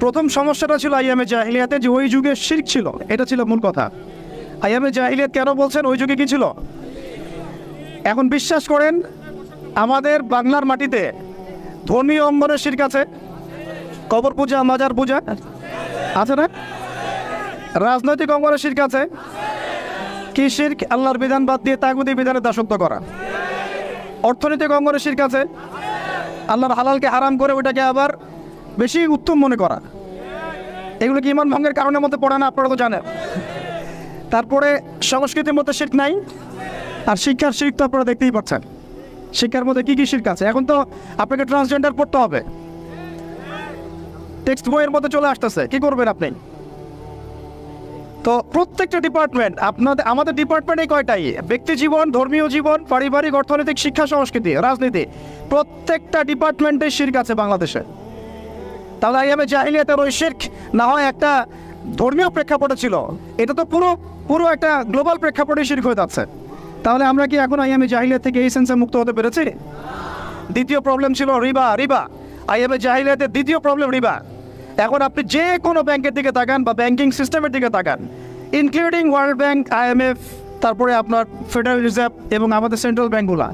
প্রথম সমস্যাটা ছিল আইয়ামে জাহিলিয়াতে, যে ওই যুগে শিরক ছিল, এটা ছিল মূল কথা। আইয়ামে জাহিলিয়াত কেন বলছেন? ওই যুগে কি ছিল? এখন বিশ্বাস করেন আমাদের বাংলার মাটিতে ধর্মীয় অঙ্গনের শিরক আছে, কবর পূজা, মাজার পূজা আছে না? রাজনৈতিক অঙ্গনের শিরক আছে। কি শিরক? আল্লাহর বিধান বাদ দিয়ে তাগুতি বিধানে দাসত্ব করা। অর্থনৈতিক অঙ্গনের শিরক আছে, আল্লাহর হালালকে হারাম করে ওইটাকে আবার বেশি উত্তম মনে করা। এগুলো কি ইমান ভঙ্গের কারণের মধ্যে পড়ে না? আপনারা তো জানেন। তারপরে সংস্কৃতির মধ্যে শিরক নাই, আর শিক্ষার শিরক তো আপনারা দেখতেই পাচ্ছেন। শিক্ষার মধ্যে কি কি শিরক আছে? এখন তো আপনাকে ট্রান্সজেন্ডার পড়তে হবে, টেক্সট বইয়ের মধ্যে চলে আসতেছে। কি করবেন আপনি? তো প্রত্যেকটা ডিপার্টমেন্ট, আমাদের ডিপার্টমেন্টে কয়টাই? ব্যক্তি জীবন, ধর্মীয় জীবন, পারিবারিক, অর্থনৈতিক, শিক্ষা, সংস্কৃতি, রাজনীতি, প্রত্যেকটা ডিপার্টমেন্টে শিরক আছে বাংলাদেশে। তাহলে আইয়ামে জাহিলিয়াতের ওই শিরক না হয় একটা ধর্মীয় প্রেক্ষাপটে ছিল, এটা তো পুরো একটা গ্লোবাল প্রেক্ষাপটে শিরক হয়ে যাচ্ছে। তাহলে আমরা কি এখন আইয়ামে জাহিলিয়াত থেকে এই সেন্সে মুক্ত হতে পেরেছি? দ্বিতীয় প্রবলেম ছিল রিবা। আইয়ামে জাহিলিয়াতের দ্বিতীয় প্রবলেম রিবা। এখন আপনি যে কোনো ব্যাংকের দিকে তাকান বা ব্যাংকিং সিস্টেমের দিকে তাকান, ইনক্লুডিং ওয়ার্ল্ড ব্যাংক, IMF, তারপরে আপনার ফেডারেল রিজার্ভ এবং আমাদের সেন্ট্রাল ব্যাংকগুলো,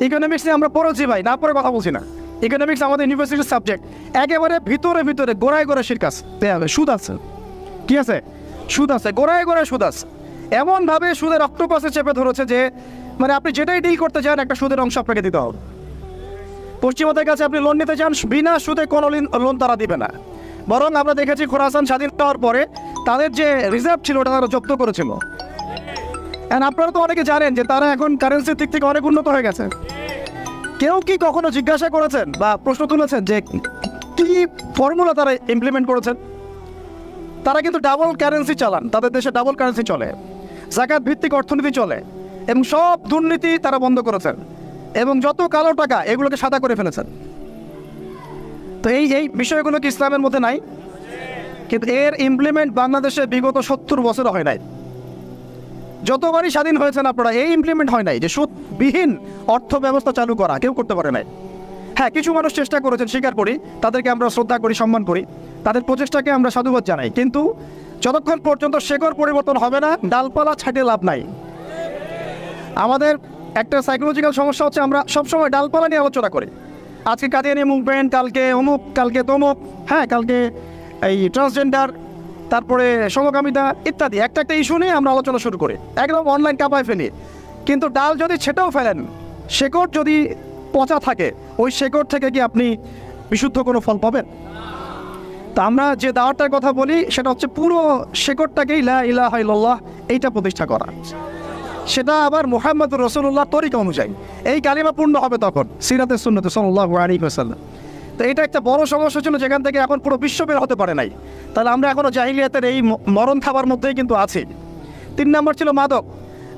ইকোনমিক্স নিয়ে আমরা পড়েছি ভাই, না পড়ে কথা বলছি না। ইকোনমিক্স আমাদের ইউনিভার্সিটির সাবজেক্ট। একেবারে ভিতরে গোড়ায় সুদ আছে, সুদ আছে। কি আছে? সুদ আছে, গোড়ায় সুদ আছে। এমনভাবে সুদের অক্টোপাসে চেপে ধরেছে যে মানে আপনি যেটাই ডিল করতে চান একটা সুদের অংশ আপনাকে দিতে হবে। পশ্চিমাদের কাছে আপনি লোন নিতে চান, বিনা সুদে কোনো লোন তারা দিবে না। বরং আমরা দেখেছি খোরাসান স্বাধীন হওয়ার পরে তাদের যে রিজার্ভ ছিল ওটা তারা জব্দ করেছিল। অ্যান্ড আপনারা তো অনেকে জানেন যে তারা এখন কারেন্সির দিক থেকে অনেক উন্নত হয়ে গেছে। কেউ কি কখনো জিজ্ঞাসা করেছেন বা প্রশ্ন তুলেছেন যে কি ফর্মুলা তারা ইমপ্লিমেন্ট করেছেন? তারা কিন্তু ডাবল কারেন্সি চালান, তাদের দেশে ডাবল কারেন্সি চলে, জাকাত ভিত্তিক অর্থনীতি চলে, এবং সব দুর্নীতি তারা বন্ধ করেছেন, এবং যত কালো টাকা এগুলোকে সাদা করে ফেলেছেন। তো এই বিষয়গুলো কি ইসলামের মধ্যে নাই? কিন্তু এর ইমপ্লিমেন্ট বাংলাদেশে বিগত 70 বছর হয় নাই। যতবারই স্বাধীন হয়েছেন আপনারা, এই ইমপ্লিমেন্ট হয় নাই যে সুদবিহীন অর্থ ব্যবস্থা চালু করা, কেউ করতে পারে নাই। হ্যাঁ, কিছু মানুষ চেষ্টা করেছেন, স্বীকার করি, তাদেরকে আমরা শ্রদ্ধা করি, সম্মান করি, তাদের প্রচেষ্টাকে আমরা সাধুবাদ জানাই। কিন্তু যতক্ষণ পর্যন্ত শেকড় পরিবর্তন হবে না, ডালপালা ছাঁটে লাভ নাই। আমাদের একটা সাইকোলজিক্যাল সমস্যা হচ্ছে আমরা সবসময় ডালপালা নিয়ে আলোচনা করি। আজকে কাদিয়ানি মুভমেন্ট, কালকে অমুক, কালকে তমুক, হ্যাঁ কালকে এই ট্রান্সজেন্ডার, তারপরে সমকামিতা ইত্যাদি একটা ইস্যু নিয়ে আমরা আলোচনা শুরু করি, একদম অনলাইন কাঁপায় ফেলি। কিন্তু ডাল যদি ছেটেও ফেলেন, শেকড় যদি পচা থাকে, ওই শেকড় থেকে কি আপনি বিশুদ্ধ কোনো ফল পাবেন? তা আমরা যে দাওয়াতটার কথা বলি সেটা হচ্ছে পুরো শেকড়টাকেই লা ইলাহা ইল্লাল্লাহ এইটা প্রতিষ্ঠা করা, সেটা আবার মুহাম্মদুর রাসূলুল্লাহ তরিকা অনুযায়ী। এই কালিমা পূর্ণ হবে তখন সিরাতে সুন্নতে সাল্লাল্লাহু আলাইহি ওয়াসাল্লাম। তো এটা একটা বড় সমস্যা ছিল, যেখান থেকে এখন পুরো বিশ্ব বের হতে পারে নাই। তাহলে আমরা এখনও জাহিলিয়াতের এই মরণ থাবার মধ্যেই কিন্তু আছি। 3 নম্বর ছিল মাদক।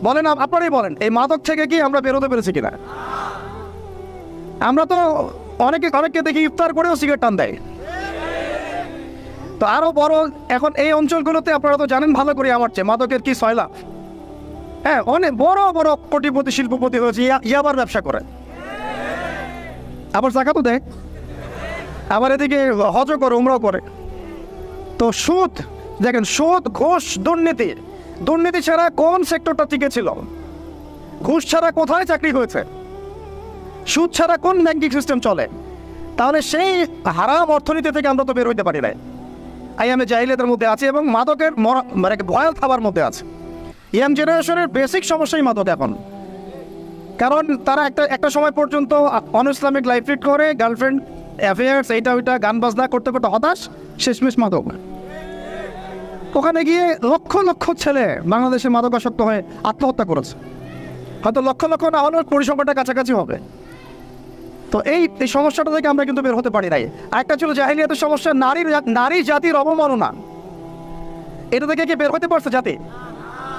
বলেন, আপনারাই বলেন, এই মাদক থেকে কি আমরা বেরোতে পেরেছি কিনা? আমরা তো অনেককে দেখি ইফতার করেও সিগারেট টান দেয়। তো আরও বড়, এখন এই অঞ্চলগুলোতে আপনারা তো জানেন ভালো করে আমার চেয়ে মাদকের কি সয়লাভ। হ্যাঁ, অনেক বড় বড় কোটিপতি শিল্পপতি হয়েছে, ইয়াবার ব্যবসা করে, আবার জাকাতও দেয়, আবার এদিকে হজও করে, উমরাও করে। তো সুদ দেখেন, সুদ, ঘুষ, দুর্নীতি ছাড়া কোন সেক্টরটা টিকে ছিল? ঘুষ ছাড়া কোথায় চাকরি হয়েছে? সুদ ছাড়া কোন ব্যাংকিং সিস্টেম চলে? তাহলে সেই হারাম অর্থনীতি থেকে আমরা তো বের হইতে পারি নাই। আইয়ামে জাহিলিয়াতের মধ্যে আছে এবং মাদকের মানে ভয়াল খাবার মধ্যে আছে। ইয়াং জেনারেশনের বেসিক সমস্যাই মাদক এখন, কারণ তারা একটা সময় পর্যন্ত অন ইসলামিক লাইফ লিড করে, গার্লফ্রেন্ড অ্যাফেয়ার্স, এইটা ওইটা, গান বাজনা করতে করতে হতাশ, শেষমেশ মাদক। ওখানে গিয়ে লক্ষ লক্ষ ছেলে বাংলাদেশে মাদকাসক্ত হয়ে আত্মহত্যা করেছে। হয়তো লক্ষ লক্ষ না হলেও পরিসংখ্যানটা কাছাকাছি হবে। তো এই সমস্যাটা থেকে আমরা কিন্তু বের হতে পারি নাই। আরেকটা ছিল জাহিলিয়াতের সমস্যা, নারী জাতির অবমাননা। এটা থেকে কি বের হতে পারছে জাতি?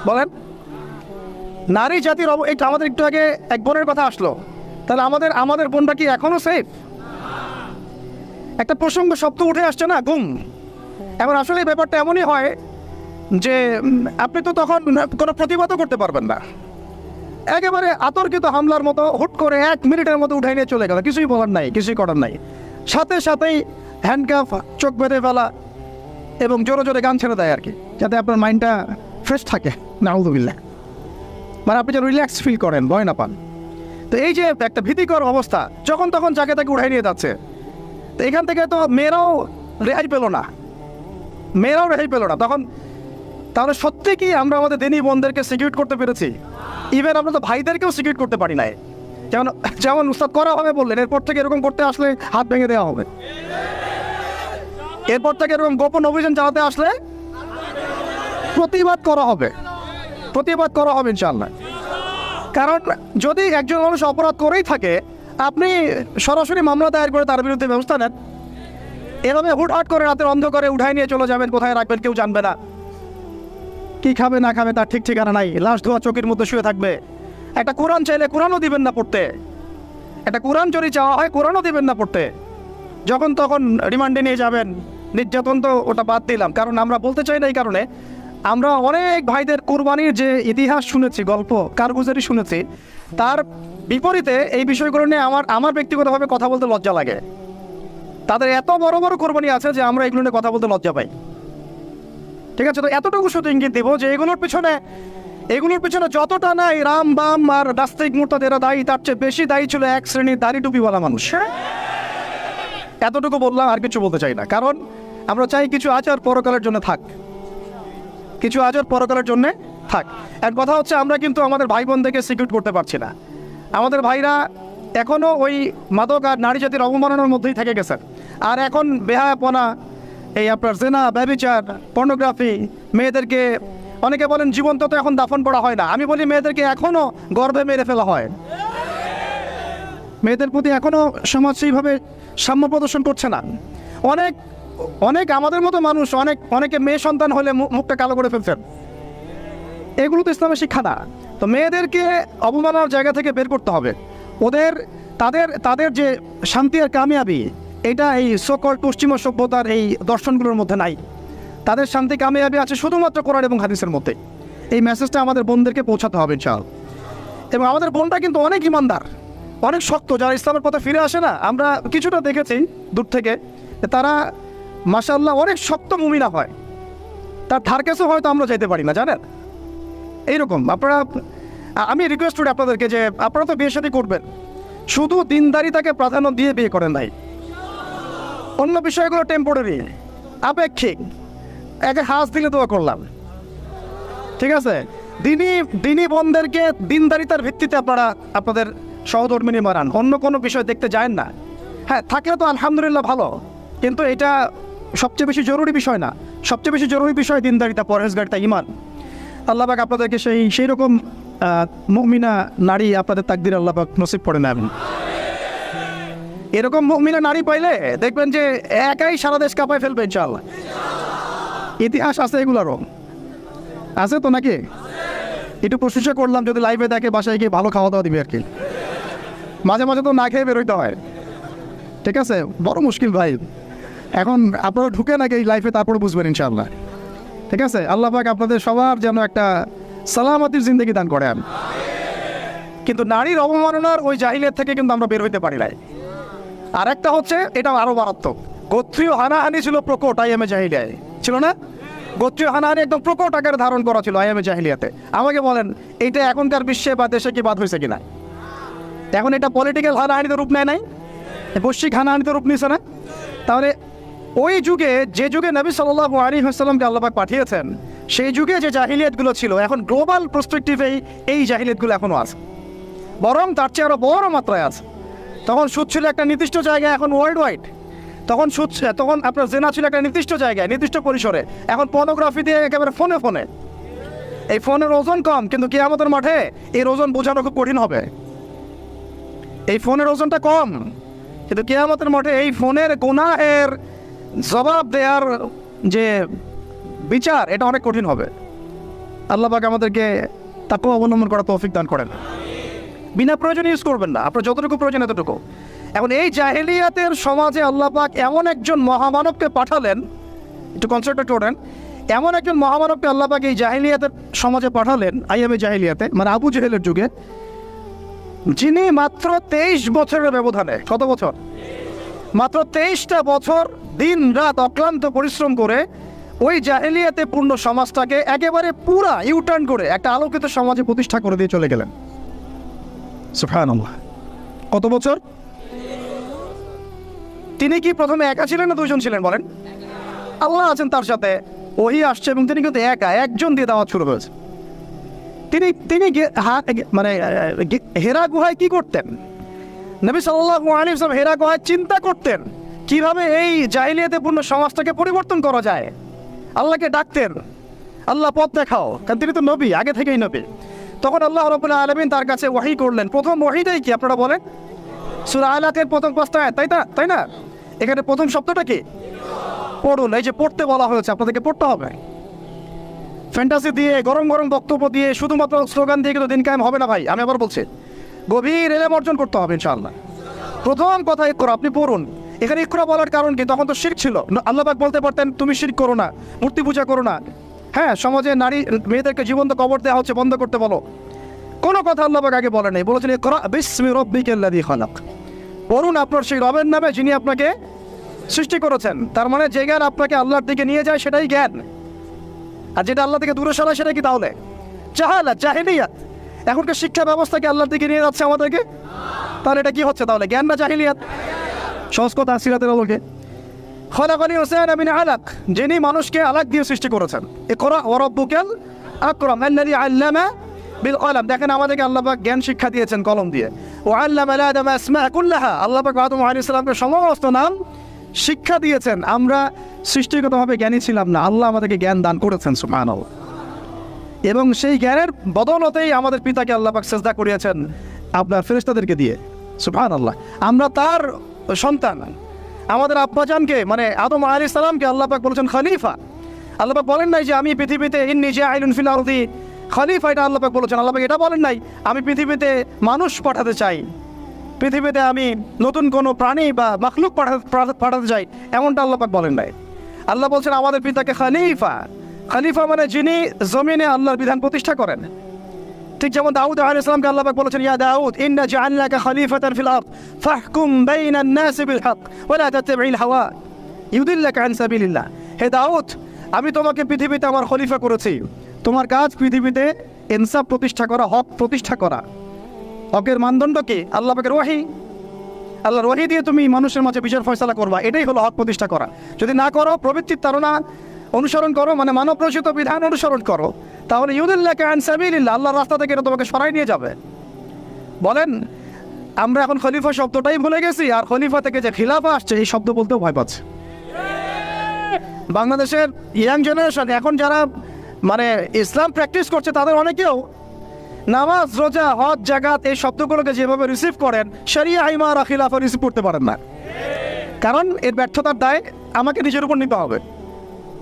বলেন, নারী জাতির এটা আমাদের একটু আগে এক বোনের কথা আসলো, তাহলে আমাদের বোনটা কি এখনো সেফ? একটা প্রসঙ্গ শব্দ উঠে আসছে না, গুম। এখন আসলে এই ব্যাপারটা এমনই হয় যে আপনি তো তখন কোনো প্রতিবাদও করতে পারবেন না, একেবারে আতর্কিত হামলার মতো হুট করে 1 মিনিটের মতো উঠাই নিয়ে চলে গেল, কিছুই বলার নাই, কিছুই করার নাই। সাথেই হ্যান্ডকাফ, চোখ বেঁধে ফেলা এবং জোরে জোরে গান ছেড়ে দেয় আর কি, যাতে আপনার মাইন্ডটা ফ্রেশ থাকে। নাউযুবিল্লাহ, মানে আপনি যেন রিল্যাক্স ফিল করেন, ভয় না পান। তো এই যে একটা ভীতিকর অবস্থা, যখন তখন যাকে তাকে উঠাই নিয়ে যাচ্ছে, তো এখান থেকে তো মেয়েরাও রেহাই পেল না, তখন তাহলে সত্যি কি আমরা আমাদের দিনী বোনদেরকে সিকিউর করতে পেরেছি? ইভেন আমরা তো ভাইদেরকেও সিকিউর করতে পারি নাই। যেমন উস্তাদ করা হবে বললেন, এরপর থেকে এরকম করতে আসলে হাত ভেঙে দেওয়া হবে, এরপর থেকে এরকম গোপন অভিযান চালাতে আসলে প্রতিবাদ করা হবে ইনশাআল্লাহ। কারণ যদি একজন মানুষ অপরাধ করেই থাকে, আপনি সরাসরি মামলা দায়ের করে তার বিরুদ্ধে ব্যবস্থা নেন। এভাবে হুটহাট করে রাতের অন্ধকারে উঠাই নিয়ে চলে যাবেন, কোথায় রাখবেন কেউ জানবে না, কি খাবে না খাবে তার ঠিক ঠিকানা নাই, লাশ ধোয়া চোখের মধ্যে শুয়ে থাকবে। একটা কোরআন চাইলে কোরআনও দিবেন না পড়তে, একটা কোরআন যদি চাওয়া হয় কোরআনও দিবেন না পড়তে, যখন তখন রিমান্ডে নিয়ে যাবেন। নির্যাতন তো ওটা বাদ দিলাম, কারণ আমরা বলতে চাই না, এই কারণে আমরা অনেক ভাইদের কোরবানির যে ইতিহাস শুনেছি, গল্প কারগুজারি শুনেছি, তার বিপরীতে এই বিষয়গুলো নিয়ে আমার ব্যক্তিগতভাবে কথা বলতে লজ্জা লাগে। তাদের এত বড় বড় কোরবানি আছে যে আমরা এগুলো নিয়ে কথা বলতে লজ্জা পাই। ঠিক আছে, তো এতটুকু শুধু ইঙ্গিত দিব যে এগুলোর পিছনে যতটা না এই রাম বাম আর নাস্তিক মুরতাদেরা দায়ী, তার চেয়ে বেশি দায়ী ছিল এক শ্রেণীর দাড়ি টুপিওয়ালা মানুষ। এতটুকু বললাম, আর কিছু বলতে চাই না। কারণ আমরা চাই কিছু আচার পরকালের জন্য থাক, এক কথা হচ্ছে আমরা কিন্তু আমাদের ভাই বোনদেরকে সিকিউর করতে পারছি না। আমাদের ভাইরা এখনও ওই মাদক আর নারী জাতির অবমাননার মধ্যেই থেকে গেছেন। আর এখন বেহায়াপনা, এই আপনার জেনা, ব্যভিচার, পর্নোগ্রাফি, মেয়েদেরকে অনেকে বলেন জীবন্ত তো এখন দাফন করা হয় না, আমি বলি মেয়েদেরকে এখনও গর্ভে মেরে ফেলা হয়। মেয়েদের প্রতি এখনও সমাজ সেইভাবে সাম্য প্রদর্শন করছে না। অনেক আমাদের মতো মানুষ অনেকে মেয়ে সন্তান হলে মুখটা কালো করে ফেলছেন। এগুলো তো ইসলামের শিক্ষা না। তো মেয়েদেরকে অবমাননার জায়গা থেকে বের করতে হবে। তাদের যে শান্তি আর কামিয়াবি, এটা এই সকল পশ্চিমা সভ্যতার এই দর্শনগুলোর মধ্যে নাই। তাদের শান্তি কামিয়াবি আছে শুধুমাত্র কোরআন এবং হাদিসের মধ্যে। এই মেসেজটা আমাদের বোনদেরকে পৌঁছাতে হবে ইনশাআল্লাহ। এবং আমাদের বোনটা কিন্তু অনেক ইমানদার, অনেক শক্ত, যারা ইসলামের পথে ফিরে আসে না, আমরা কিছুটা দেখেছি দূর থেকে, তারা মাশাআল্লাহ অনেক শক্ত মুমিনা হয়। তার ধার কাছে হয়তো আমরা যেতে পারি না, জানেন। এইরকম আমি রিকোয়েস্ট করি আপনাদেরকে যে আপনারা তো বিয়ে শাদী করবেন, শুধু দিনদারিতাকে প্রাধান্য দিয়ে বিয়ে করেন ভাই। অন্য বিষয়গুলো টেম্পোরারি, আপেক্ষিক, একে হাস দিলে দোয়া করলাম, ঠিক আছে। দিনী বোনদেরকে দিনদারিতার ভিত্তিতে আপনারা আপনাদের সহধর্মিনী মানান, অন্য কোনো বিষয় দেখতে যায় না। হ্যাঁ, থাকলে তো আলহামদুলিল্লাহ ভালো, কিন্তু এটা সবচেয়ে বেশি জরুরি বিষয় না। সবচেয়ে বেশি জরুরি বিষয় দিনদারিতা, পরহেজগারিতা, ঈমান। আল্লাহ পাক আপনাদেরকে সেই রকম মুমিনা নারী আপনাদের তাকদির আল্লাহ পাক নসিব করে নেন। এরকম মুমিনা নারী পাইলে দেখবেন যে একাই সারা দেশ কাঁপায় ফেলবে ইনশাআল্লাহ। ইতিহাস আছে এগুলারও, আছে তো নাকি? একটু প্রশংসা করলাম, যদি লাইভে দেখে বাসায় গিয়ে ভালো খাওয়া দাওয়া দিবে আর কি। মাঝে মাঝে তো না খেয়ে বেরোইতে হয়, ঠিক আছে। বড় মুশকিল ভাই, এখন আপনারা ঢুকে নাকি এই লাইফে, তারপরে বুঝবেন ইনশাআল্লাহ, ঠিক আছে। আল্লাহ পাক আপনাদের সবার যেন একটা সালামতির জিন্দেগি দান করেন। কিন্তু নারীর অবমাননার ওই জাহিলিয়াত থেকে কিন্তু আমরা বের হইতে পারি নাই। আর একটা হচ্ছে, এটা আরও মারাত্মক, গোত্রীয় হানাহানি ছিল প্রকট আইএমএ জাহিলিয়ায়, ছিল না? গোত্রীয় হানাহানি একদম প্রকট আকারে ধারণ করা ছিল আইএমএ জাহিলিয়াতে। আমাকে বলেন, এইটা এখনকার বিশ্বে বা দেশে কি বাদ হয়েছে কিনা? এখন এটা পলিটিক্যাল হানাহানিতে রূপ নেয় নাই, বৈশ্বিক হানাহানিতে রূপ নিয়েছে না? তাহলে ওই যুগে, যে যুগে নবী সাল্লাল্লাহু আলাইহি ওয়াসাল্লামকে আল্লাহ পাক পাঠিয়েছেন, সেই যুগে যে জাহিলিয়াতগুলো ছিল, এখন গ্লোবাল পার্সপেক্টিভে এই জাহিলিয়াতগুলো এখনও আছে, বরং তার চেয়ে আরও বড় মাত্রায় আছে। তখন সুদ ছিল একটা নির্দিষ্ট জায়গায়, এখন ওয়ার্ল্ড ওয়াইড। তখন আপনার জেনা ছিল একটা নির্দিষ্ট জায়গায়, নির্দিষ্ট পরিসরে, এখন পর্নোগ্রাফি দিয়ে একেবারে ফোনে। এই ফোনের ওজন কম, কিন্তু কিয়ামতের মাঠে এর ওজন বোঝানো খুব কঠিন হবে। এই ফোনের ওজনটা কম, কিন্তু কিয়ামতের মাঠে এই ফোনের গুনাহের জবাব দেওয়ার যে বিচার, এটা অনেক কঠিন হবে। আল্লাহ পাক আমাদেরকে তাকওয়া অবলম্বন করা তৌফিক দান করেন। বিনা প্রয়োজনে ইউজ করবেন না, আপনার যতটুকু প্রয়োজন এতটুকু। এখন এই জাহেলিয়াতের সমাজে আল্লাহ পাক এমন একজন মহামানবকে পাঠালেন, একটু কনসেপ্টটা করেন, এমন একজন মহামানবকে আল্লাহ পাক এই জাহেলিয়াতের সমাজে পাঠালেন, আইএমএ জাহেলিয়াতে, মানে আবু জেহেলের যুগে, যিনি মাত্র 23 বছরের ব্যবধানে, কত বছর? মাত্র 23টা বছর দিন রাত অক্লান্ত পরিশ্রম করে ওই জাহেলিয়াতে পূর্ণ সমাজটাকে একেবারে পুরা ইউটার্ন করে একটা আলোকিত সমাজে প্রতিষ্ঠা করে দিয়ে চলে গেলেন। সুবহানাল্লাহ। কত বছর? তিনি কি প্রথমে একা ছিলেন না দুইজন ছিলেন বলেন? আল্লাহ আছেন তার সাথে, ওহী আসছে এবং তিনি কিন্তু একজন দিয়ে দাওয়াত শুরু হয়েছে। তিনি তিনি হেরা গুহায় কি করতেন? নবী সাল্লাল্লাহু আলাইহি ওয়াসাল্লাম হেরা গুহায় চিন্তা করতেন কিভাবে এই জাহিলিয়াতে পূর্ণ সমাজটাকে পরিবর্তন করা যায়। আল্লাহকে ডাকতেন, আল্লাহ পথ দেখাও, কারণ তিনি তো নবী, আগে থেকেই নবী। তখন আল্লাহ রাব্বুল আলামিন তার কাছে ওহী করলেন। প্রথম ওহীটাই কি আপনারা বলেন? সূরা আলাকের প্রথম 5টা আয়াত, তাই না? এখানে প্রথম শব্দটা কি? পড়ুন। এই যে পড়তে বলা হয়েছে, আপনাদেরকে পড়তে হবে। ফ্যান্টাসি দিয়ে, গরম গরম বক্তব্য দিয়ে, শুধুমাত্র স্লোগান দিয়ে কিন্তু দিন কায়েম হবে না ভাই। আমি আবার বলছি, গভীর এলেম অর্জন করতে হবে ইনশাআল্লাহ। প্রথম কথা ইকরা, আপনি পড়ুন। এখানে ইকরা বলার কারণ কি? তখন তো শিরক ছিল। আল্লাহ পাক বলতে পারতেন তুমি শিরক করো না, মূর্তি পূজা করো না। হ্যাঁ, সমাজে নারী মেয়েদেরকে জীবন্ত কবর দেওয়া হচ্ছে, বন্ধ করতে বলো। কোনো কথা আল্লাহ পাক আগে বলে নাই, বলেছেন ইকরা বিসমি রাব্বিকাল্লাযী খালাক, পড়ুন আপনার সেই রবের নামে যিনি আপনাকে সৃষ্টি করেছেন। তার মানে যে জ্ঞান আপনাকে আল্লাহর দিকে নিয়ে যায় সেটাই জ্ঞান, আর যেটা আল্লাহ থেকে দূরে সরায় সেটা কি তাহলে জাহালাত, জাহিলিয়াত। এখনকার শিক্ষা ব্যবস্থাকে আল্লাহর দিকে নিয়ে যাচ্ছে আমাদেরকে, তাহলে এটা কি হচ্ছে তাহলে, জ্ঞান না জাহিলিয়াত? সহজ কথা, সিরাতের আলোকে। খলাকানি হুসাইন মিন আলাক, যিনি মানুষকে আলাক দিয়ে সৃষ্টি করেছেন। ইকরা ওয়া রাব্বুকাল আকরাম আল্লাযী আল্লামা বিল কলম। দেখেন আমাদেরকে আল্লাহ পাক জ্ঞান শিক্ষা দিয়েছেন কলম দিয়ে। ওয়া আল্লামা আদম আসমা কুল্লাহা, আল্লাহ পাক আদম আলাইহিস সালামকে সমস্ত নাম শিক্ষা দিয়েছেন। আমরা সৃষ্টিগতভাবে জ্ঞানী ছিলাম না, আল্লাহ আমাদেরকে জ্ঞান দান করেছেন সুবহানাল্লাহ। এবং সেই জ্ঞানের বদৌলতেই আমাদের পিতাকে আল্লাহ পাক সিজদা করিয়েছেন আপনার ফেরেশতাদেরকে দিয়ে সুবহানাল্লাহ। আমরা তার সন্তান। আমাদের আব্বাজানকে মানে আদম আলাইহিস সালামকে আল্লাহ পাক বলেছেন খলিফা। আল্লাহ পাক বলেন নাই যে আমি পৃথিবীতে ইন্নী জাইলুন ফিল আরদি খলিফা, এটা আল্লাহ পাক বলেছেন। আল্লাহ পাক এটা বলেন নাই আমি পৃথিবীতে মানুষ পাঠাতে চাই, পৃথিবীতে আমি নতুন কোনো প্রাণী বা মাখলুক পাঠাতে চাই, এমনটা আল্লাহ পাক বলেন নাই। আল্লাহ বলছেন আমাদের পিতাকে খলিফা। খলিফা মানে যিনি জমিনে আল্লাহর বিধান প্রতিষ্ঠা করেন। ঠিক যেমন দাউদ আলাইহিস সালামকে আল্লাহ পাক বলেছেন ইয়া দাউদ ইন্না জাআলনাকা খলিফাতান ফিল আরদ ফাহকুম বাইনান নাসি বিল হক ওয়া লা তাত্তাবি'ল হাওয়া ইউদিল্লাকা আন সাবিলিল্লাহ। হে দাউদ, আমি তোমাকে পৃথিবীতে আমার খলিফা করেছি, তোমার কাজ পৃথিবীতে ইনসাফ প্রতিষ্ঠা করা, হক প্রতিষ্ঠা করা। হকের মানদণ্ড কি? আল্লাহ পাকের ওহী। আল্লাহর ওহী দিয়ে তুমি মানুষের মাঝে বিচার ফয়সালা করবা, এটাই হলো হক প্রতিষ্ঠা করা। যদি না করো, প্রবৃত্তির তাড়না অনুসরণ করো, মানে মানব রচিত বিধান অনুসরণ করো, তাহলে ইউদিল্লাকা আন সাবিলিল্লাহ, আল্লাহর রাস্তা থেকে এটা তোমাকে সরাই নিয়ে যাবে। বলেন আমরা এখন খলিফা শব্দটাই ভুলে গেছি, আর খলিফা থেকে যে খিলাফা আসছে এই শব্দ বলতেও ভয় পাচ্ছে। বাংলাদেশের ইয়াং জেনারেশন এখন যারা মানে ইসলাম প্র্যাকটিস করছে তাদের অনেকেও নামাজ, রোজা, হজ, জাকাত এই শব্দগুলোকে যেভাবে রিসিভ করেন, শরিয়া, ইমারা, খিলাফা রিসিভ করতে পারেন না। কারণ এর ব্যর্থতার দায় আমাকে নিজের উপর নিতে হবে।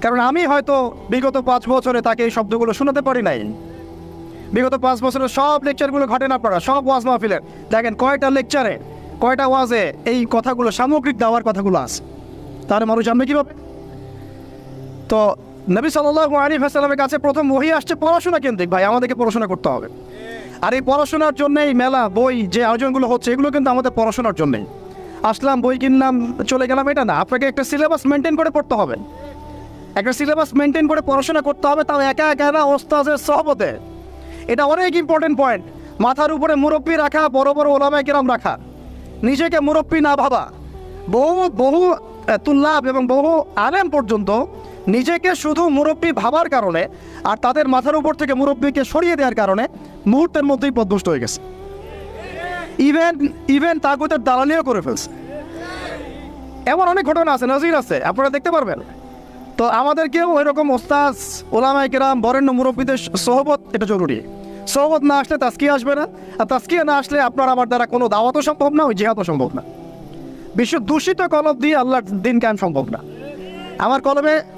কারণ আমি হয়তো বিগত 5 বছরে তাকে এই শব্দগুলো শোনাতে পারি নাই। বিগত 5 বছরের সব লেকচারগুলো ঘটে না পড়া, সব ওয়াজ মাহফিলের দেখেন কয়টা লেকচারে, কয়টা ওয়াজে এই কথাগুলো, সামগ্রিক দাওয়ার কথাগুলো আছে, তাহলে মানুষ জানবে কীভাবে? তো নবী সাল্লাল্লাহু আলাইহি ওয়াসাল্লামের কাছে প্রথম ওহী আসছে পড়াশোনা কেন্দ্রিক। ভাই আমাদেরকে পড়াশোনা করতে হবে, আর এই পড়াশোনার জন্যই মেলা, বই, যে আয়োজনগুলো হচ্ছে এগুলো কিন্তু আমাদের পড়াশোনার জন্যই। আসলাম, বই কিনলাম, চলে গেলাম, এটা না। আপনাকে একটা সিলেবাস মেনটেন করে পড়তে হবে, একটা সিলেবাস মেনটেন করে পড়াশোনা করতে হবে, তাও একা একা না, ওস্তাদের সহবতে। এটা অনেক ইম্পর্টেন্ট পয়েন্ট। মাথার উপরে মুরব্বী রাখা, বড় বড় ওলামায়ে কেরাম রাখা, নিজেকে মুরব্বী না ভাবা। বহু তুল্লাব এবং বহু আলেম পর্যন্ত নিজেকে শুধু মুরব্বী ভাবার কারণে আর তাদের মাথার উপর থেকে মুরব্বীকে সরিয়ে দেওয়ার কারণে মুহূর্তের মধ্যেই পথভ্রষ্ট হয়ে গেছে। ইভেন তাগুতের দালালিও করে ফেলছে। এমন অনেক ঘটনা আছে, নজির আছে, আপনারা দেখতে পারবেন। তো আমাদেরকেও ওইরকম ওস্তাদ, ওলামায়ে কেরাম, বরেণ্য মুরব্বীদের সোহবত এটা জরুরি। সোহবত না আসলে তাজকিয়া আসবে না, আর তাজকিয়া না আসলে আপনার আমার দ্বারা কোনো দাওয়াতও সম্ভব না, ওই জিহাদও সম্ভব না। বিশ্ব দূষিত কলব দিয়ে আল্লাহর দিন কায়েম সম্ভব না। আমার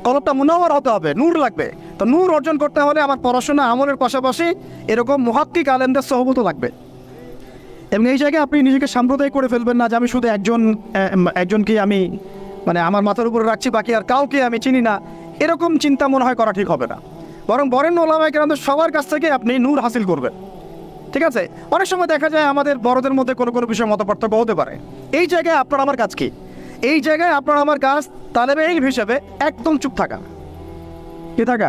কলবটা মুনাওয়ার হতে হবে, নূর লাগবে। তো নূর অর্জন করতে হলে আমার পড়াশোনা আমলের পাশাপাশি এরকম মুহাক্কিক আলেমদের সোহবতও লাগবে। এবং এই জায়গায় আপনি নিজেকে সাম্প্রদায়িক করে ফেলবেন না যে আমি শুধু একজনকে আমি মানে আমার মাথার উপরে রাখছি, বাকি আর কাউকে আমি চিনি না, এরকম চিন্তা মনে হয় করা ঠিক হবে না। বরং বরেণ্য ওলামায়ে কেরামদের সবার কাছ থেকে আপনি নূর হাসিল করবেন। ঠিক আছে? অনেক সময় দেখা যায় আমাদের বড়দের মধ্যে কোনো বিষয়ে মতপার্থক্য হতে পারে। এই জায়গায় আপনার আমার কাজ কি? এই জায়গায় আপনার আমার কাজ তালেবে ইলম হিসেবে একদম চুপ থাকা। কি থাকা?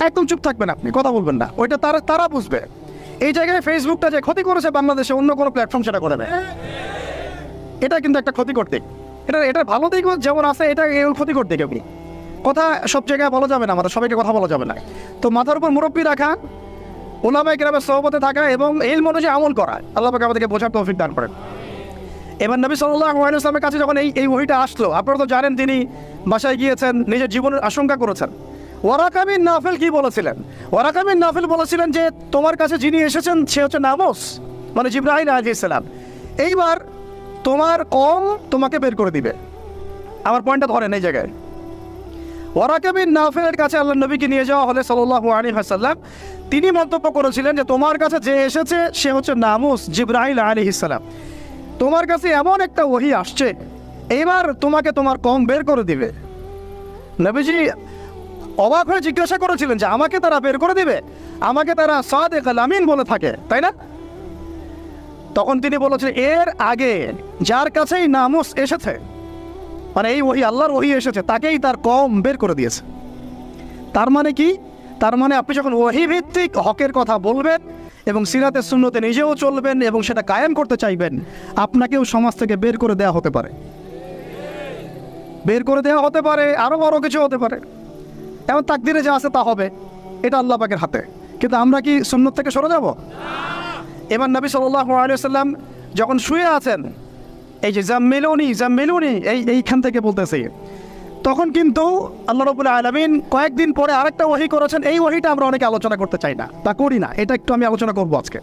একদম চুপ থাকবেন, আপনি কথা বলবেন না, ওইটা তারা বুঝবে। এই জায়গায় ফেসবুকটা যে ক্ষতি করেছে বাংলাদেশে, অন্য কোনো প্ল্যাটফর্ম সেটা করে দেয়। এটা কিন্তু একটা ক্ষতিকর দিক। এটা ভালো দিক যেমন আছে, এটা এর ক্ষতিকর দিক। আপনি কথা সব জায়গায় বলা যাবে না, আমাদের সবাইকে কথা বলা যাবে না। তো মাথার উপর মুরব্বি রাখা, ওলামায়ে কেরামের সোহবতে থাকা এবং ইলম অনুযায়ী আমল করা, আল্লাহ পাক আমাদেরকে বোঝার তৌফিক দান করেন। এবার নবী সাল্লাল্লাহু আলাইহি ওয়াসাল্লামের কাছে যখন এই ওহীটা আসলো, আপনারা তো জানেন তিনি বাসায় গিয়েছেন, নিজের জীবনের আশঙ্কা করেছেন। ওয়ারাকা বিন নাফিল কি বলেছিলেন? ওয়ারাকা বিন নাফিল বলেছিলেন যে তোমার কাছে যিনি এসেছেন সে হচ্ছে নামুস, মানে জিবরাইল আলাইহিস সালাম। এইবার তোমার কম তোমাকে বের করে দিবে। আমার পয়েন্টটা ধরেন এই জায়গায়। ওয়ারাকা বিন নাফিলের কাছে আল্লাহ নবীকে নিয়ে যাওয়া হলে সাল্লাল্লাহু আলাইহি ওয়াসাল্লাম, তিনি মন্তব্য করেছিলেন যে তোমার কাছে যে এসেছে সে হচ্ছে নামুস, জিবরাইল আলাইহিস সালাম। তোমার কাছে এমন একটা ওহী আসছে, এইবার তোমাকে তোমার কম বের করে দিবে। নবীজি অবাক হয়ে জিজ্ঞাসা করেছিলেন যে আমাকে তারা বের করে দিবে? আমাকে তারা সাদিক আল আমিন বলে থাকে, তাই না? তখন তিনি বলেছিলেন এর আগে যার কাছেই নামুস এসেছে, মানে এই ওহী আল্লাহর ওহী এসেছে, তাকেই তার কম বের করে দিয়েছে। তার মানে কি? তার মানে আপনি যখন ওহী ভিত্তিক হকের কথা বলবেন এবং সিরাতে সুন্নতে নিজেও চলবেন এবং সেটা কায়েম করতে চাইবেন, আপনাকেও সমাজ থেকে বের করে দেওয়া হতে পারে। বের করে দেওয়া হতে পারে, আরও বড় কিছু হতে পারে। এমন তাকদিরে যা আছে তা হবে, এটা আল্লাহ পাকের হাতে। কিন্তু আমরা কি সুন্নত থেকে সরে যাব? এবার নবী সাল্লাল্লাহু আলাইহি ওয়াসাল্লাম যখন শুয়ে আছেন, এই যে জাম্মিলুনি এইখান থেকে বলতেছে, তখন কিন্তু আল্লাহ রাব্বুল আলামিন কয়েকদিন পরে আরেকটা ওহী করেছেন। এই ওহীটা আমরা অনেকে আলোচনা করতে চাই না বা করি না, এটা একটু আমি আলোচনা করবো আজকে।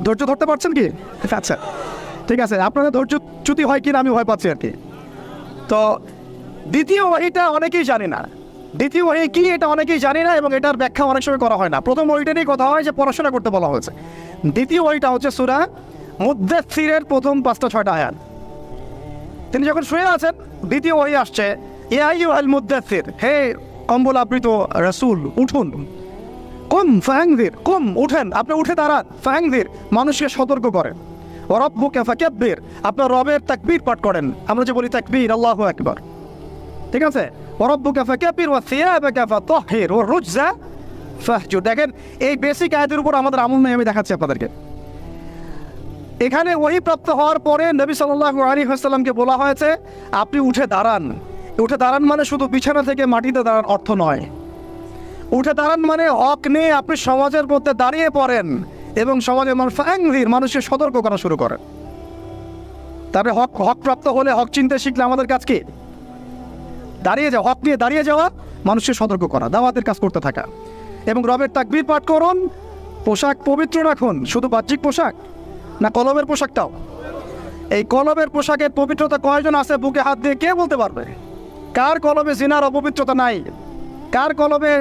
ধৈর্য ধরতে পারছেন কি? আচ্ছা ঠিক আছে, আপনাদের ধৈর্যচ্যুতি হয় কিনা আমি ভয় পাচ্ছি আর কি। তো দ্বিতীয় ওহীটা অনেকেই জানে না। দ্বিতীয় ওহী কি এটা অনেকেই জানে না এবং এটার ব্যাখ্যা অনেক সময় করা হয় না। প্রথম ওহীটা নিয়ে কথা হয় যে পড়াশোনা করতে বলা হয়েছে। দ্বিতীয় ওহীটা হচ্ছে সূরা মুদ্দাসসিরের প্রথম 5-6টা আয়াত। তিনি যখন শুয়ে আছেন, দ্বিতীয় ওহী আসছে, ইয়া আইয়ুহাল মুদ্দাসসির, হে কম্বল আবৃত রাসূল উঠুন। কুম ফাআনযির, কুম উঠেন, আপনি উঠে দাঁড়ান। ফাআনযির মানুষকে সতর্ক করেন। ওয়া রাব্বুকা ফাকাব্বির, আপনার রবের তাকবীর পাঠ করেন। আমরা যে বলি তাকবীর, আল্লাহু আকবার, ঠিক আছে? ওয়া রাব্বুকা ফাকাব্বির ওয়া সিয়াবাকা ফাতাহহির ওয়া রুজা ফাহজুর। দেখেন এই বেসিক আয়াতের উপর আমাদের আমল নেই, আমি দেখাচ্ছি আপনাদেরকে। এখানে ওহী প্রাপ্ত হওয়ার পরে নবী সাল্লাল্লাহু আলাইহি ওয়াসাল্লামকে বলা হয়েছে আপনি উঠে দাঁড়ান। উঠে দাঁড়ান মানে শুধু বিছানা থেকে মাটিতে দাঁড়ান অর্থ নয়। উঠে দাঁড়ান মানে হক নিয়ে আপনি সমাজের মধ্যে দাঁড়িয়ে পড়েন এবং সমাজের মানুষকে সতর্ক করা শুরু করেন। তারপরে হক প্রাপ্ত হলে, হক চিনতে শিখলে আমাদের কাজ কি? দাঁড়িয়ে যাওয়া, হক নিয়ে দাঁড়িয়ে যাওয়া, মানুষকে সতর্ক করা, দাওয়াতের কাজ করতে থাকা এবং রবের তাকবীর পাঠ করুন। পোশাক পবিত্র রাখুন, শুধু বাহ্যিক পোশাক না, কলবের পোশাকটাও। এই কলবের পোশাকের পবিত্রতা কয়জন আছে বুকে হাত দিয়ে কে বলতে পারবে? কার কলবে জিনার অপবিত্রতা নাই? কার কলবে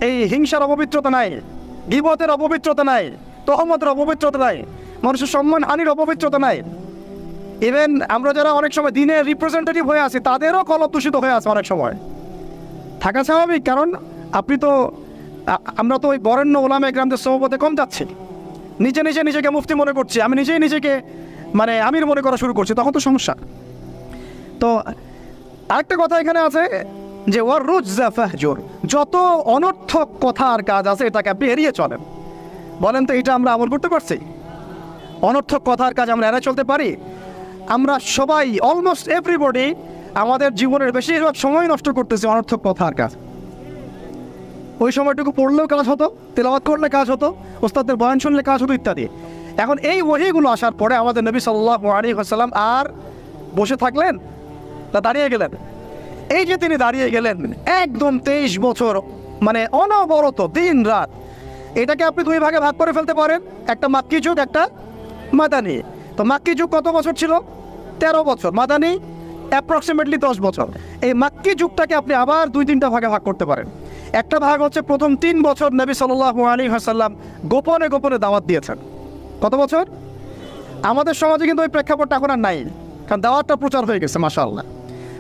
এই হিংসার অপবিত্রতা নাই? গীবতের অপবিত্রতা নাই? তহমতের অপবিত্রতা নাই? মানুষের সম্মান হানির অপবিত্রতা নাই? ইভেন আমরা যারা অনেক সময় দিনের রিপ্রেজেন্টেটিভ হয়ে আছি, তাদেরও কলব দূষিত হয়ে আছে অনেক সময়। থাকা স্বাভাবিক, কারণ আমরা তো ওই বরেণ্য ওলামায়ে কেরামদের সোহবতে কম যাচ্ছি। নিজেকে মুফতি মনে করছি, আমি নিজেকে মানে আমির মনে করা শুরু করছি, তখন তো সমস্যা। তো আরেকটা কথা এখানে আছে যে ওয়ার রুজা ফাহজুর, যত অনর্থক কথা আর কাজ আছে এটাকে আপনি এড়িয়ে চলেন। বলেন তো এটা আমরা আমল করতে পারছি? অনর্থক কথার কাজ আমরা এড়িয়ে চলতে পারি? আমরা সবাই, অলমোস্ট এভরিবডি, আমাদের জীবনের বেশিরভাগ সময় নষ্ট করতেছি অনর্থক কথার কাজ। ওই সময়টুকু পড়লেও কাজ হতো, তেলাওয়াত করলে কাজ হতো, ওস্তাদের বয়ান শুনলে কাজ হতো ইত্যাদি। এখন এই ওহীগুলো আসার পরে আমাদের নবী সাল্লাল্লাহু আলাইহি ওয়াসাল্লাম আর বসে থাকলেন না দাঁড়িয়ে গেলেন? এই যে তিনি দাঁড়িয়ে গেলেন একদম 23 বছর, মানে অনবরত দিন রাত। এটাকে আপনি দুই ভাগে ভাগ করে ফেলতে পারেন, একটা মাক্কি যুগ, একটা মাদানী। তো মাক্কি যুগ কত বছর ছিল? 13 বছর। মাদানী অ্যাপ্রক্সিমেটলি 10 বছর। এই মাক্কি যুগটাকে আপনি আবার 2-3টা ভাগে ভাগ করতে পারেন। একটা ভাগ হচ্ছে প্রথম 3 বছর নবী সাল্লাল্লাহু আলাইহি ওয়াসাল্লাম গোপনে গোপনে দাওয়াত দিয়েছেন। কত বছর? আমাদের সমাজে কিন্তু ওই প্রেক্ষাপটটা এখন আর নাই, কারণ দাওয়াতটা প্রচার হয়ে গেছে মাশাআল্লাহ।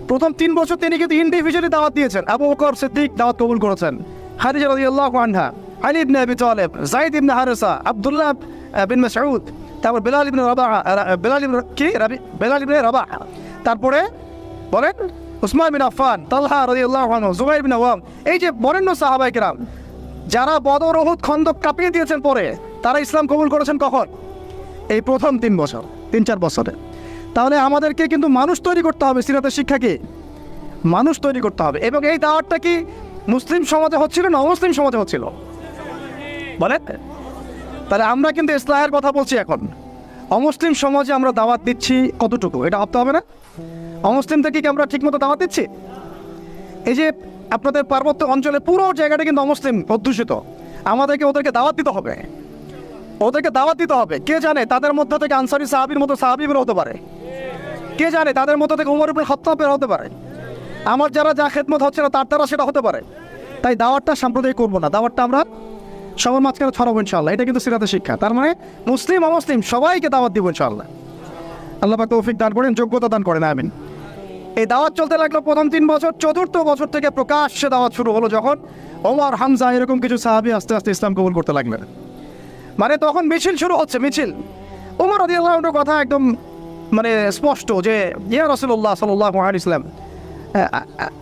প্রথম 3 বছর তিনি কিন্তু ইন্ডিভিজুয়ালি দাওয়াত দিয়েছেন। আবু বকর সিদ্দিক দাওয়াত কবুল করেছেন, খাদিজা রাদিয়াল্লাহু আনহা, আলী ইবনে আবি তালেব, যায়েদ ইবনে হারেসা, আব্দুল্লাহ বিন মাসউদ, তারপর বেলাল ইবনে রাবাহ, তারপরে বলেন উসমান বিন আফফান, তালহা রাদিয়াল্লাহু আনহু, জুবাইর বিন আওয়াম, এই যে বরেণ্য সাহাবায়ে কেরাম যারা বদর, উহুদ, খন্দক কাঁপিয়ে দিয়েছেন পরে, তারা ইসলাম কবুল করেছেন কখন? এই প্রথম 3 বছর, 3-4 বছরে। তাহলে আমাদেরকে কিন্তু মানুষ তৈরি করতে হবে। সিরাতের শিক্ষা কি? মানুষ তৈরি করতে হবে। এবং এই দাওয়াতটা কি মুসলিম সমাজে হচ্ছিল না অমুসলিম সমাজে হচ্ছিল? বলেন। তাহলে আমরা কিন্তু ইসলামের কথা বলছি এখন। অমুসলিম সমাজে আমরা দাওয়াত দিচ্ছি কতটুকু, এটা ভাবতে হবে না? অমুসলিম থেকে কি আমরা ঠিকমতো দাওয়াত দিচ্ছি? এই যে আপনাদের পার্বত্য অঞ্চলে পুরো জায়গাটা কিন্তু অমুসলিম অধ্যুষিত, আমাদেরকে ওদেরকে দাওয়াত দিতে হবে, ওদেরকে দাওয়াত দিতে হবে। কে জানে তাদের মধ্যে থেকে আনসারী সাহাবীর মতো সাহাবী বের হতে পারে, কে জানে তাদের মধ্যে থেকে উমর ইবনে খাত্তাব বের হতে পারে, আমার যারা যা খেদমত হচ্ছে না তার দ্বারা সেটা হতে পারে। তাই দাওয়াতটা সাম্প্রদায়িক করবো না, দাওয়াতটা আমরা সবার মাঝখানে ছড়াবো ইনশাআল্লাহ। এটা কিন্তু সিরাতের শিক্ষা। তার মানে মুসলিম অমুসলিম সবাইকে দাওয়াত দিব ইনশাআল্লাহ। আল্লাহ পাক তৌফিক দান করেন, যোগ্যতা দান করেন, আমিন। এই দাওয়াত চলতে লাগলো প্রথম 3 বছর। 4র্থ বছর থেকে প্রকাশ্যে দাওয়াত শুরু হলো, যখন ওমর, হামজা এরকম কিছু সাহাবী আস্তে আস্তে ইসলাম কবুল করতে লাগলেন। মানে তখন মিছিল শুরু হচ্ছে, মিছিল। ওমর রাদিয়াল্লাহু আনহুর কথা একদম মানে স্পষ্ট যে ইয়া রাসূলুল্লাহ সাল্লাল্লাহু আলাইহি ওয়াসাল্লাম,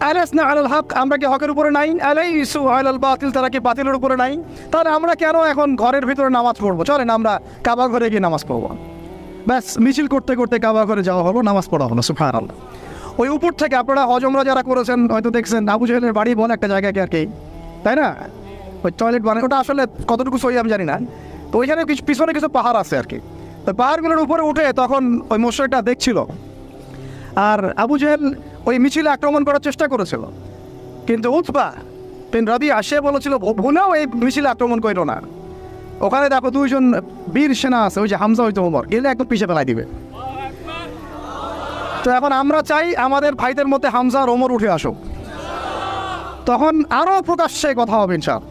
আলাসনা আলাল হক, আমরা কি হকের উপরে নাই? আলাইসু আলাল বাতিল, তারা কি বাতিলের উপরে নাই? তাহলে আমরা কেন এখন ঘরের ভিতরে নামাজ পড়বো? চলেন আমরা কাবা ঘরে গিয়ে নামাজ পড়বো। ব্যাস, মিছিল করতে করতে কাবা ঘরে যাওয়া হলো, নামাজ পড়া হলো। সুবহানাল্লাহ। ওই উপর থেকে আপনারা হজ উমরা যারা করেছেন হয়তো দেখছেন, আবু জাহেলের বাড়ি বলে একটা জায়গাকে আর কি, তাই না? ওই টয়লেট বানায়, ওটা আসলে কতটুকু সহি আমি জানি না। তো ওইখানে কিছু পিছনে কিছু পাহাড় আছে আর কি। তো পাহাড়গুলোর উপরে উঠে তখন ওই মুশরিকটা দেখছিল, আর আবু জাহেল ওই মিছিলে আক্রমণ করার চেষ্টা করেছিল, কিন্তু উতবা বিন রাবিয়া সে বলেছিল ভুলেও এই মিছিলে আক্রমণ করো না। ওখানে দেখো 2 জন বীর সেনা আছে, ওই যে হামজা হয়তো ওমর, গেলে একদম পিছিয়ে ফেলাই দিবে। তো এখন আমরা চাই আমাদের ভাইদের মধ্যে হামজা আর ওমর উঠে আসুক, তখন আরও প্রকাশ্যে কথা হবে ইনশাআল্লাহ।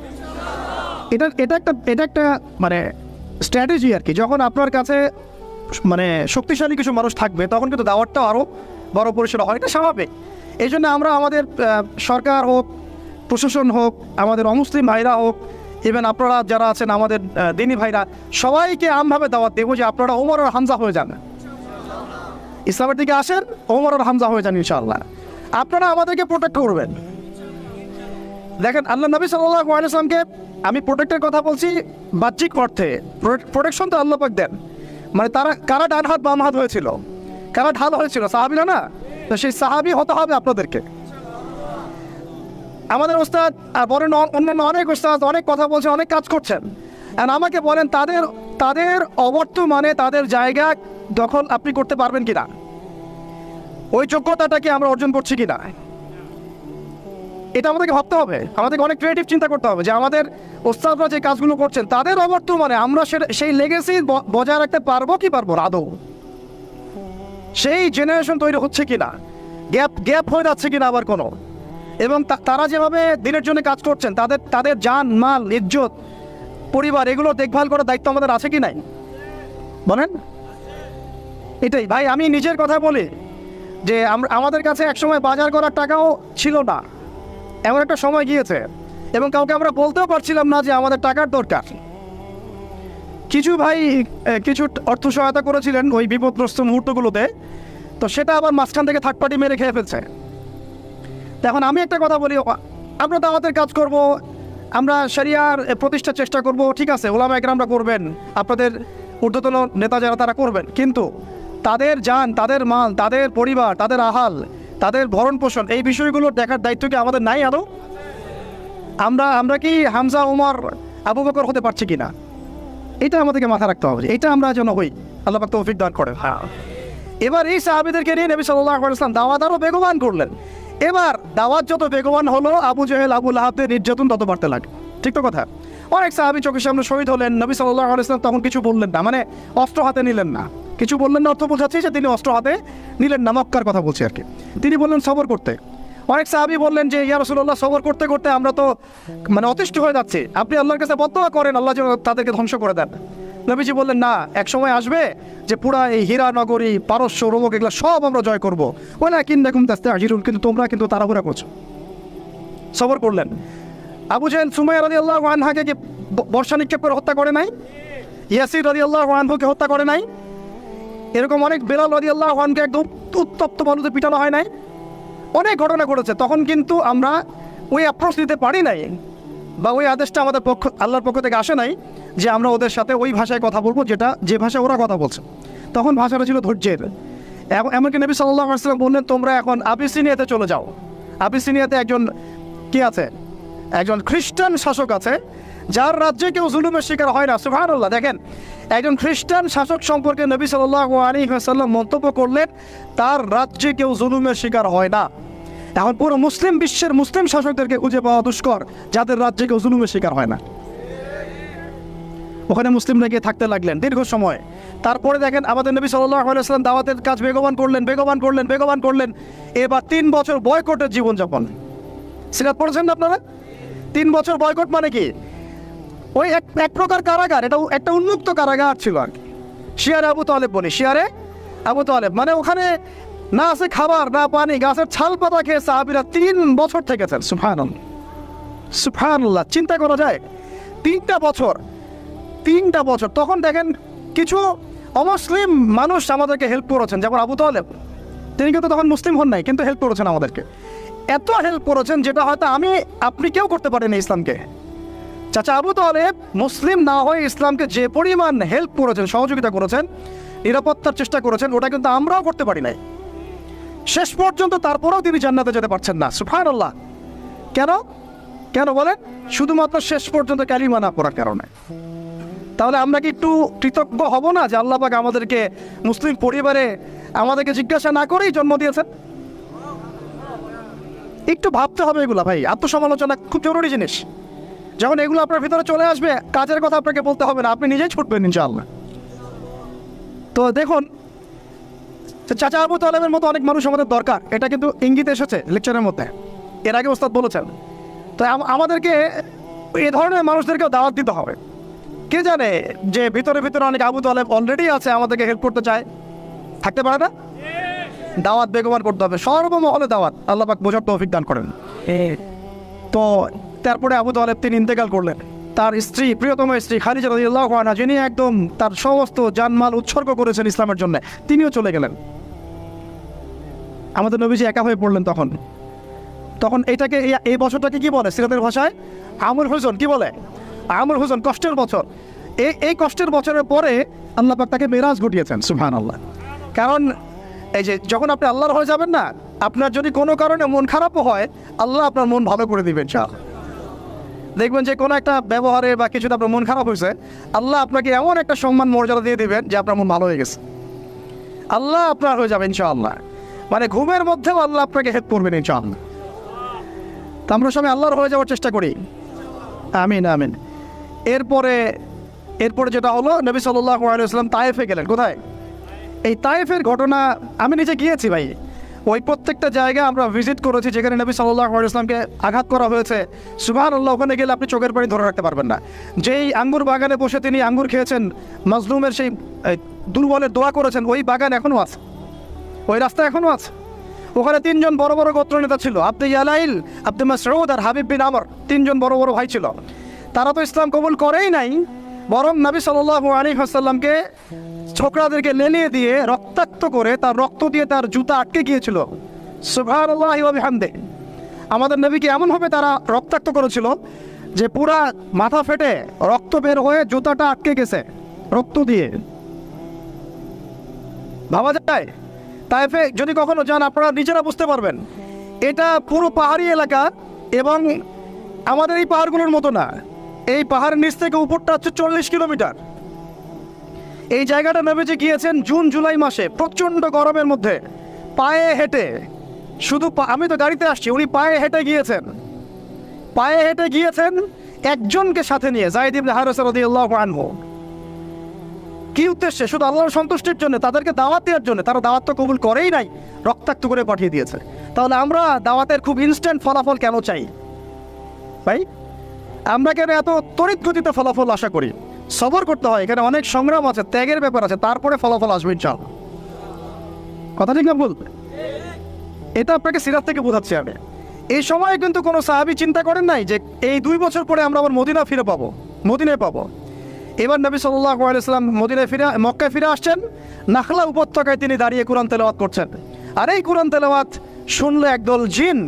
এটা একটা মানে স্ট্র্যাটেজি আর কি। যখন আপনার কাছে মানে শক্তিশালী কিছু মানুষ থাকবে, তখন কিন্তু দাওয়াতটাও আরও বড় পরিসরে হয়, এটা স্বাভাবিক। এই জন্য আমরা আমাদের সরকার হোক, প্রশাসন হোক, আমাদের অমুসলিম ভাইরা হোক, ইভেন আপনারা যারা আছেন আমাদের দিনী ভাইরা, সবাইকে আমভাবে দাওয়াত দেবো যে আপনারা ওমর আর হামজা হয়ে যান, ইসলামের দিকে আসেন, ওমর আর হামজা হয়ে যান ইনশাআল্লাহ। আপনারা আমাদেরকে প্রোটেক্ট করবেন। দেখেন, আল্লাহ নবী সাল্লাল্লাহু আলাইহি ওয়াসাল্লামকে, আমি প্রোটেক্টের কথা বলছি বাহ্যিক অর্থে, প্রোটেকশন তো আল্লাহ পাক দেন। মানে তারা কারা ডান হাত বাম হাত হয়েছিল, কারা ঢাল হয়েছিল? সাহাবীরা না? তো সেই সাহাবী হতে হবে আপনাদেরকে। আমাদের ওস্তাদ আর বলেন অন্যান্য অনেক ওস্তাদ অনেক কথা বলছেন, অনেক কাজ করছেন, আর আমাকে বলেন তাদের অবর্তমানে তাদের জায়গা দখল আপনি করতে পারবেন কিনা, ওই যোগ্যতাটাকে আমরা অর্জন করছি কিনা, এটা আমাদেরকে ভাবতে হবে। আমাদেরকে অনেক ক্রিয়েটিভ চিন্তা করতে হবে যে আমাদের ওস্তাদরা যে কাজগুলো করছেন তাদের অবর্তমানে আমরা সেই লেগেসি বজায় রাখতে পারবো কি পারবো না, আদৌ সেই জেনারেশন তৈরি হচ্ছে কিনা, গ্যাপ হয়ে যাচ্ছে কিনা আবার কোনো, এবং তারা যেভাবে দিনের জন্য কাজ করছেন তাদের জান মাল ইজ্জত পরিবার এগুলো দেখভাল করার দায়িত্ব আমাদের আছে কি নাই? বলেন। এটাই ভাই, আমি নিজের কথা বলি যে আমাদের কাছে একসময় বাজার করার টাকাও ছিল না, এমন একটা সময় গিয়েছে, এবং কাউকে আমরা বলতেও পারছিলাম না যে আমাদের টাকার দরকার। কিছু ভাই কিছু অর্থ সহায়তা করেছিলেন ওই বিপদগ্রস্ত মুহূর্তগুলোতে, তো সেটা আবার মাঝখান থেকে থার্ড পার্টি মেরে খেয়ে ফেলছে। এখন আমি একটা কথা বলি, আমরা দাওয়াতের কাজ করব, আমরা শরিয়ার প্রতিষ্ঠার চেষ্টা করব, ঠিক আছে, ওলামা একরামরা করবেন, আপনাদের ঊর্ধ্বতন নেতা যারা তারা করবেন, কিন্তু তাদের জান, তাদের মাল, তাদের পরিবার, তাদের আহাল, তাদের ভরণ পোষণ, এই বিষয়গুলো দেখার দায়িত্ব কি আমাদের নাই আদৌ? আমরা কি হামজা, ওমর, আবু বকর হতে পারছি কিনা, এটা আমাদেরকে মাথা রাখতে হবে, এটা আমরা যেন হই। আল্লাহ পাক তৌফিক দান করেন। হ্যাঁ, এবার এই সাহাবীদেরকে নিয়ে নবী সাল্লাল্লাহু আলাইহি ওয়াসাল্লাম দাওয়াত আরও বেগবান করলেন। এবার দাওয়াত যত বেগবান হলো, আবু জেহেল, আবু লাহাবদের নির্যাতন তত বাড়তে লাগে। ঠিক তো কথা? অনেক সাহাবী চোখের সামনে শহীদ হলেন, নবী সাল্লাল্লাহু আলাইহি ওয়াসাল্লাম তখন কিছু বললেন না, মানে অস্ত্র হাতে নিলেন না, কিছু বললেন না, অর্থ বোঝাচ্ছি যে তিনি অস্ত্র হাতে নিলেন না, মক্কার কথা বলছি আর কি। তিনি বললেন সবর করতে। অনেক সাহাবী বললেন যে ইয়া রাসূলুল্লাহ, সবর করতে করতে আমরা তো মানে অতিষ্ঠ হয়ে যাচ্ছি, আপনি আল্লাহর কাছে বদদোয়া করেন আল্লাহ যেন তাদেরকে ধ্বংস করে দেন। নবীজি বললেন না, এক সময় আসবে যে পুরা এই হীরা নগরী, পারস্য, রোমক এগুলো সব আমরা জয় করবো, ওয়ালাকিন্নাকুম তাস্তাজিলুন, কিন্তু তোমরা কিন্তু তাড়াহুড়া করছো। সবর করলেন। আবু জাহেল সুমাইয়া রাদিয়াল্লাহু আনহাকে কি বর্ষা নিক্ষেপ করে হত্যা করে নাই? ইয়াসির রাদিয়াল্লাহু আনহুকে হত্যা করে নাই? এরকম অনেক বেলাল রাদিয়াল্লাহু আনহুকে একদম উত্তপ্ত বালুতে পিটানো হয় নাই? অনেক ঘটনা ঘটেছে, তখন কিন্তু আমরা ওই অ্যাপ্রোচ নিতে পারি নাই, বা ওই আদেশটা আমাদের আল্লাহর পক্ষ থেকে আসে নাই যে আমরা ওদের সাথে ওই ভাষায় কথা বলবো যে ভাষায় ওরা কথা বলছে। তখন ভাষাটা ছিল ধৈর্যের। এমনকি নবী সাল্লাল্লাহু আলাইহি ওয়াসাল্লাম বললেন, তোমরা এখন আবিসিনিয়াতে চলে যাও। আবিসিনিয়াতে একজন কি আছে, একজন খ্রিস্টান শাসক আছে, যার রাজ্যে কেউ জুলুমের শিকার হয় না। সুবহানাল্লাহ। দেখেন, একজন খ্রিস্টান শাসক সম্পর্কে নবী সাল্লাল্লাহু আলাইহি ওয়াসাল্লাম মন্তব্য করলেন, তার রাজ্যে কেউ জুলুমের শিকার হয় না। এখন পুরো মুসলিম বিশ্বের মুসলিম শাসকদেরকে খুঁজে পাওয়া দুষ্কর যাদের রাজ্যে কেউ জুলুমের শিকার হয় না। ওখানে মুসলিমরা গিয়ে থাকতে লাগলেন দীর্ঘ সময়। তারপরে দেখেন আমাদের নবী সাল্লাল্লাহু আলাইহি ওয়াসাল্লাম দাওয়াতের কাজ বেগবান করলেন। এবার 3 বছর বয়কটের জীবনযাপন। সিরাত পড়েছেন না আপনারা? 3 বছর বয়কট মানে কি? ওই এক প্রকার কারাগার, এটা একটা উন্মুক্ত কারাগার ছিল আর কি। শিয়ারে আবু তালেব বলি, শিয়ারে আবু তালেব, মানে ওখানে না আছে খাবার না পানি, গাছের ছাল পাতা খেয়ে সাহাবীরা 3 বছর থেকেছেন। সুবহানাল্লাহ, চিন্তা করা যায়। 3টা বছর। তখন দেখেন কিছু অমুসলিম মানুষ আমাদেরকে হেল্প করেছেন, যেমন আবু তালেব, তিনি কিন্তু তখন মুসলিম হন নাই, কিন্তু হেল্প করেছেন আমাদেরকে। এত হেল্প করেছেন যেটা হয়তো আপনি কেউ করতে পারেন ইসলামকে। চাচা আবু তালেব মুসলিম না হয়ে ইসলামকে যে পরিমাণ হেল্প করেছেন, সহযোগিতা করেছেন, নিরাপত্তার চেষ্টা করেছেন, ওটা কিন্তু আমরাও করতে পারি নাই শেষ পর্যন্ত। তারপরেও তিনি জান্নাতে যেতে পারছেন না। সুবহানাল্লাহ। কেন বলেন? শুধুমাত্র শেষ পর্যন্ত কালিমা না পড়ার কারণে। তাহলে আমরা কি একটু কৃতজ্ঞ হব না যে আল্লাহ পাক আমাদেরকে মুসলিম পরিবারে আমাদেরকে জিজ্ঞাসা না করেই জন্ম দিয়েছেন? একটু ভাবতে হবে এগুলা ভাই। আত্মসমালোচনা খুব জরুরি জিনিস। যখন এগুলো আপনার ভিতরে চলে আসবে, কাজের কথা আপনাকে বলতে হবে না, আপনি নিজেই ছুটবেন ইনশাআল্লাহ। তো দেখুন, চাচা আবু তালেবের মতো অনেক মানুষ আমাদের দরকার, এটা কিন্তু ইঙ্গিত এসেছে লেকচারের মধ্যে, এর আগে ওস্তাদ বলেছেন। তো আমাদেরকে এ ধরনের মানুষদেরকেও দাওয়াত দিতে হবে। কে জানে যে ভিতরে অনেক আবু তালেব অলরেডি আছে, আমাদেরকে হেল্প করতে চায়, থাকতে পারে না? দাওয়াত বেগবান করতে হবে, সর্বমহলে দাওয়াত। আল্লাহ পাক বোঝার তৌফিক দান করেন। তো তারপরে আবু তালেব তিনি ইন্তেকাল করলেন। তার স্ত্রী, প্রিয়তম স্ত্রী খাদিজা রাদিয়াল্লাহু আনহা, যিনি একদম তার সমস্ত জানমাল উৎসর্গ করেছেন ইসলামের জন্য, তিনিও চলে গেলেন। আমাদের নবীজি একা হয়ে পড়লেন তখন এই বছরটাকে কি বলে সিরাতের ভাষায়? আমুল হুজন। কি বলে? আমুল হুজন, কষ্টের বছর। এই কষ্টের বছরের পরে আল্লাহ পাক তাকে মেরাজ ঘটিয়েছেন। সুবহানাল্লাহ। কারণ এই যে যখন আপনি আল্লাহর হয়ে যাবেন না, আপনার যদি কোনো কারণে মন খারাপও হয়, আল্লাহ আপনার মন ভালো করে দিবেন। দেখবেন যে কোনো একটা ব্যবহারে বা কিছুতে আপনার মন খারাপ হয়েছে, আল্লাহ আপনাকে এমন একটা সম্মান মর্যাদা দিয়ে দিবেন যে আপনার মন ভালো হয়ে গেছে, আল্লাহ আপনার হয়ে যাবে ইনশাআল্লাহ। মানে ঘুমের মধ্যেও আল্লাহ আপনাকে হেল্প করবেন ইনশাআল্লাহ। তো আমরা সবাই আল্লাহর হয়ে যাওয়ার চেষ্টা করি। আমিন আমিন। এরপরে যেটা হলো, নবী সাল্লাল্লাহু আলাইহি ওয়াসাল্লাম তায়েফে গেলেন। কোথায়? এই তায়েফের ঘটনা আমি নিজে গিয়েছি ভাই। ওই প্রত্যেকটা জায়গা আমরা ভিজিট করেছি যেখানে নবী সাল্লাল্লাহু আলাইহি ওয়াসাল্লামকে আঘাত করা হয়েছে। সুবহানাল্লাহ, ওখানে গেলে আপনি চোখের পানি ধরে রাখতে পারবেন না। যেই আঙ্গুর বাগানে বসে তিনি আঙ্গুর খেয়েছেন, মাজলুমের সেই দুর্বলের দোয়া করেছেন, ওই বাগান এখনও আছে, ওই রাস্তা এখনও আছে। ওখানে 3 জন বড় বড় গোত্র নেতা ছিল, আব্দে ইয়ালাইল, আব্দে মাসউদ আর হাবিব বিন আমর। 3 জন বড় বড় ভাই ছিল। তারা তো ইসলাম কবুল করেই নাই, বরং নবী সাল্লাল্লাহু আলাইহি ওয়াসাল্লামকে ছোকরাদেরকে লেলিয়ে দিয়ে রক্তাক্ত করে তার রক্ত দিয়ে তার জুতা আটকে গিয়েছিল। সুবহানাল্লাহি ওয়া বিহামদিহি। আমাদের নবীকে এমনভাবে তারা রক্তাক্ত করেছিল যে পুরা মাথা ফেটে রক্ত বের হয়ে জুতাটা আটকে গেছে রক্ত দিয়ে। ভাবা যায়? তাইফে যদি কখনো যান আপনারা নিজেরা বুঝতে পারবেন। এটা পুরো পাহাড়ি এলাকা, এবং আমাদের এই পাহাড়গুলোর মতো না। এই পাহাড়ের নিচ থেকে উপরটা হচ্ছে 40 কিলোমিটার। এই জায়গাটা নবীজি গিয়েছেন জুন জুলাই মাসে, প্রচণ্ড গরমের মধ্যে, পায়ে হেঁটে। আমি তো গাড়িতে আসছি, উনি পায়ে হেঁটে গিয়েছেন একজনকে সাথে নিয়ে, যায়েদ ইবনে হারেসা রাদিয়াল্লাহু আনহু। কি উদ্দেশ্যে? শুধু আল্লাহর সন্তুষ্টির জন্য, তাদেরকে দাওয়াত দেওয়ার জন্য। তারা দাওয়াত তো কবুল করেই নাই, রক্তাক্ত করে পাঠিয়ে দিয়েছে। তাহলে আমরা দাওয়াতের খুব ইনস্ট্যান্ট ফলাফল কেন চাই ভাই? আমরা কেন এত তড়িৎ গতিতে ফলাফল আশা করি? সবর করতে হয়, এখানে অনেক সংগ্রাম আছে, ত্যাগের ব্যাপার আছে, তারপরে ফলাফল আসবে ইনশাআল্লাহ। কথা ঠিক না ভুল? এটা আপনাকে সিরাত থেকে বোঝাচ্ছি আমি। এই সময়ে কিন্তু কোনো সাহাবী চিন্তা করেন নাই যে এই 2 বছর পরে আমরা আবার মদিনায় পাবো। এবার নবী সাল্লাল্লাহু আলাইহি ওয়াসাল্লাম মক্কায় ফিরে আসছেন। নাখলা উপত্যকায় তিনি দাঁড়িয়ে কোরআন তেলাওয়াত করছেন। আর এই কোরআন তেলাওয়াত শুনলে একদল জিন